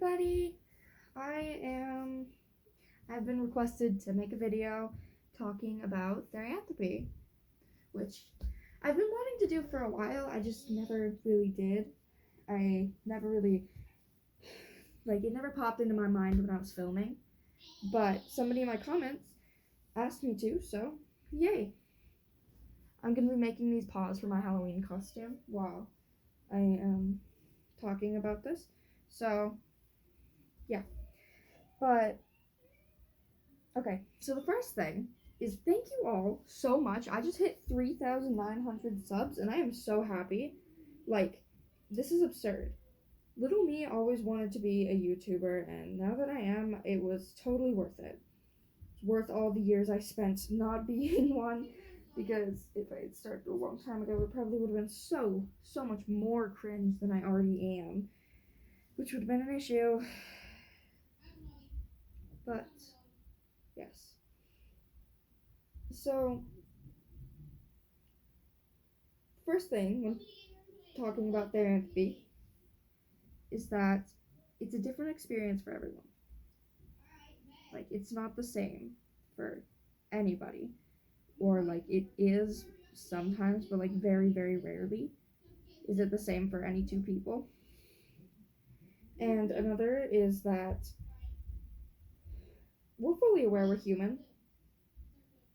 everybody! I've been requested to make a video talking about therianthropy, which I've been wanting to do for a while. I just never really did. I never really, it never popped into my mind when I was filming. But somebody in my comments asked me to, so yay! I'm gonna be making these paws for my Halloween costume while I am talking about this. So, yeah. But, okay, so the first thing is thank you all so much. I just hit 3,900 subs, and I am so happy. This is absurd. Little me always wanted to be a YouTuber, and now that I am, it was totally worth it. It's worth all the years I spent not being one, because if I had started a long time ago, it probably would have been so much more cringe than I already am, which would have been an issue. But, yes. So, first thing when talking about therianthropy is that it's a different experience for everyone. It's not the same for anybody. Or, it is sometimes, but, very, very rarely is it the same for any two people. And another is that we're fully aware we're human.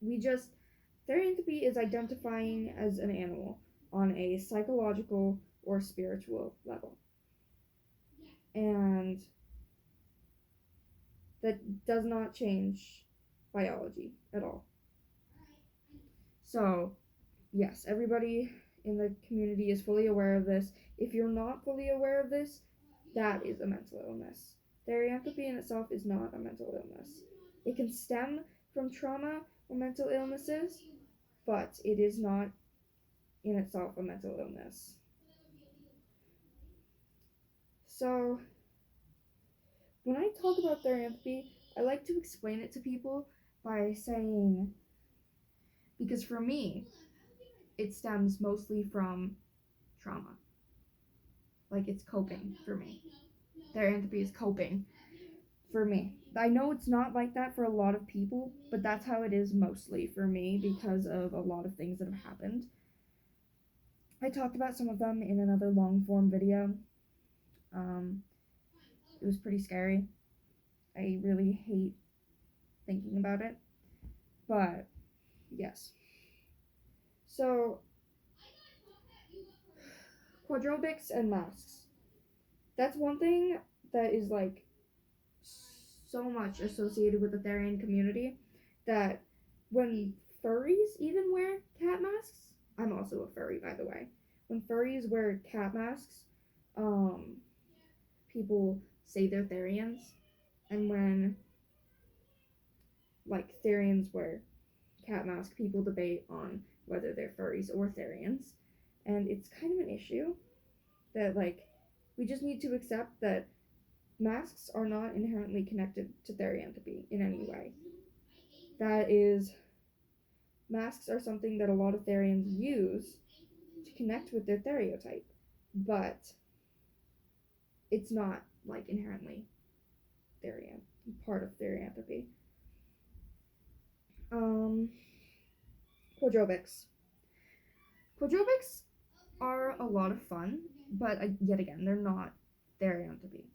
Therianthropy is identifying as an animal on a psychological or spiritual level. And that does not change biology at all. So, yes, everybody in the community is fully aware of this. If you're not fully aware of this, that is a mental illness. Therianthropy in itself is not a mental illness. It can stem from trauma or mental illnesses, but it is not in itself a mental illness. So, when I talk about therianthropy, I like to explain it to people by saying, because for me, it stems mostly from trauma. It's coping for me. Therianthropy is coping for me. I know it's not like that for a lot of people, but that's how it is mostly for me because of a lot of things that have happened. I talked about some of them in another long form video. It was pretty scary. I really hate thinking about it. But, yes. So, quadrobics and masks. That's one thing that is, so much associated with the therian community that when furries even wear cat masks, I'm also a furry, by the way. When furries wear cat masks, people say they're therians. And when, therians wear cat masks, people debate on whether they're furries or therians. And it's kind of an issue that, we just need to accept that masks are not inherently connected to therianthropy in any way. Masks are something that a lot of therians use to connect with their stereotype, but it's not, inherently therian, part of therianthropy. Quadrobics. Quadrobics are a lot of fun, but yet again, they're not therianthropy.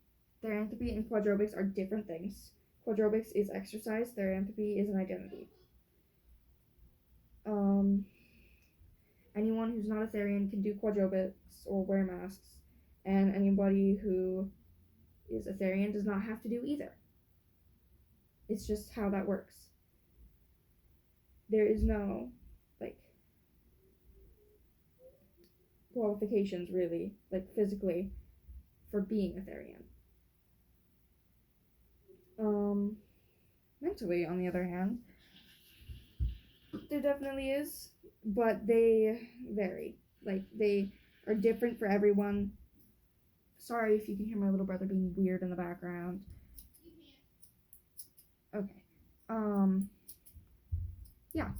Therianthropy and quadrobics are different things. Quadrobics is exercise, therianthropy is an identity. Anyone who's not a therian can do quadrobics or wear masks, and anybody who is a therian does not have to do either. It's just how that works. There is no, qualifications really, physically, for being a therian. Mentally, on the other hand, there definitely is, but they vary. They are different for everyone. Sorry if you can hear my little brother being weird in the background. Okay. Yeah.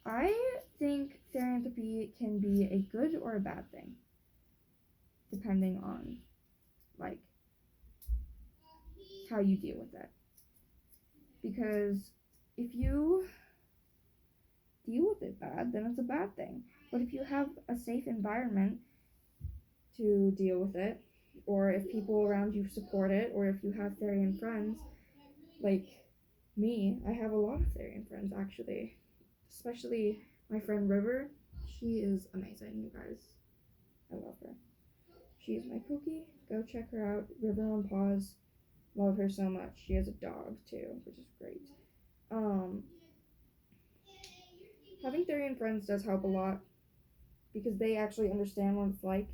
I think therianthropy can be a good or a bad thing, depending on like how you deal with it. Because if you deal with it bad, then it's a bad thing. But if you have a safe environment to deal with it, or if people around you support it, or if you have therian friends, like me, I have a lot of therian friends actually, especially my friend River. She is amazing, you guys. I love her. She is my cookie. Go check her out. River on Pause. Love her so much. She has a dog too, which is great. Having therian friends does help a lot because they actually understand what it's like.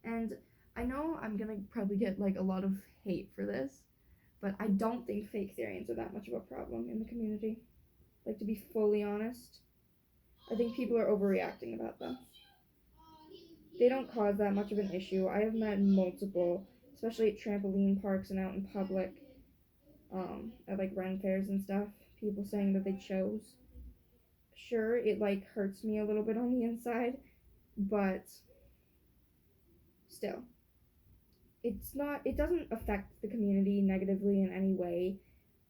And I know I'm gonna probably get like a lot of hate for this, but I don't think fake therians are that much of a problem in the community. Like, to be fully honest, I think people are overreacting about them. They don't cause that much of an issue. I have met multiple, especially at trampoline parks and out in public, at like Ren fairs and stuff, people saying that they chose. Sure, it like hurts me a little bit on the inside, but still, it doesn't affect the community negatively in any way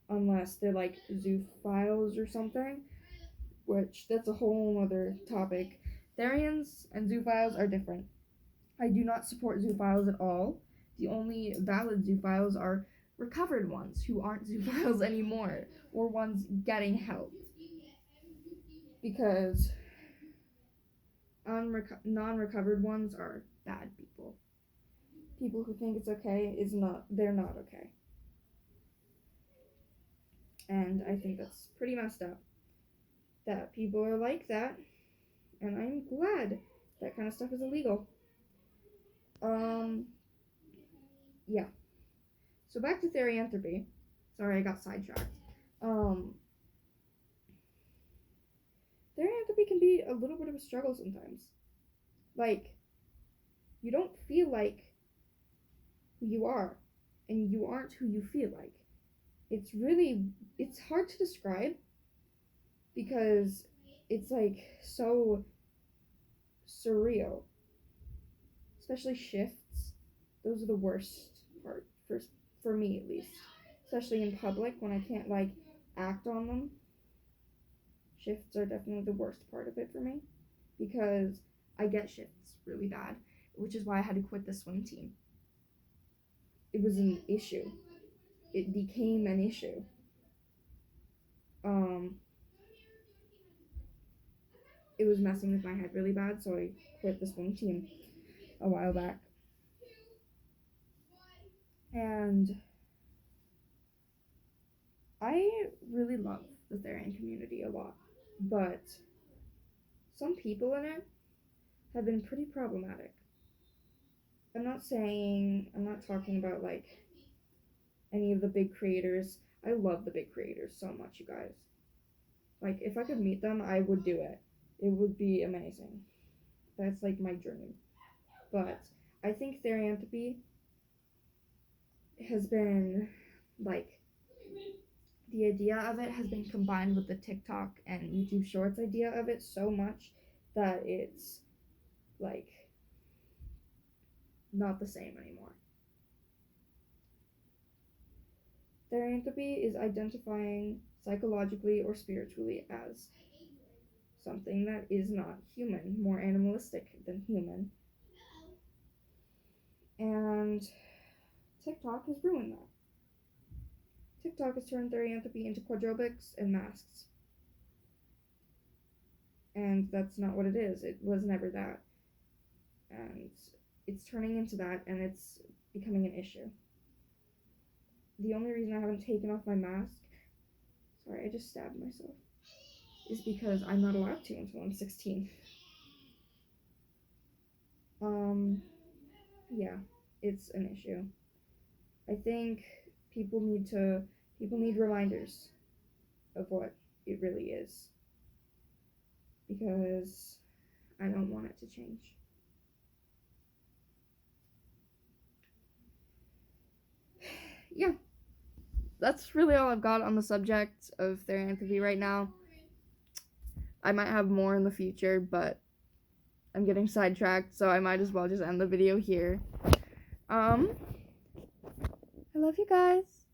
unless they're like zoophiles or something, which that's a whole other topic. Therians and zoophiles are different. I do not support zoophiles at all. The only valid zoophiles are recovered ones who aren't zoophiles anymore, or ones getting help. Because non-recovered ones are bad people. People who think it's okay they're not okay. And I think that's pretty messed up that people are like that, and I'm glad that kind of stuff is illegal. Yeah. So back to therianthropy. Sorry, I got sidetracked. Therianthropy can be a little bit of a struggle sometimes. Like, you don't feel like who you are, and you aren't who you feel like. It's hard to describe because it's like so surreal. Especially shifts. Those are the worst part for me at least. Especially in public when I can't like act on them. Shifts are definitely the worst part of it for me because I get shifts really bad, which is why I had to quit the swim team. It was an issue. It became an issue. It was messing with my head really bad, so I quit the swim team a while back. And I really love the therian community a lot, but some people in it have been pretty problematic. I'm not talking about like any of the big creators. I love the big creators so much, you guys. Like, if I could meet them, I would do it. It would be amazing. That's like my dream. But I think therianthropy has been like, the idea of it has been combined with the TikTok and YouTube Shorts idea of it so much that it's like not the same anymore. Therianthropy is identifying psychologically or spiritually as something that is not human, more animalistic than human. And TikTok has ruined that. TikTok has turned therianthropy into quadrobics and masks. And that's not what it is. It was never that. And it's turning into that, and it's becoming an issue. The only reason I haven't taken off my mask, sorry, I just stabbed myself, is because I'm not allowed to until I'm 16. Yeah, it's an issue. I think people need reminders of what it really is, because I don't want it to change. Yeah, that's really all I've got on the subject of therianthropy right now. I might have more in the future, but I'm getting sidetracked, so I might as well just end the video here. love you guys.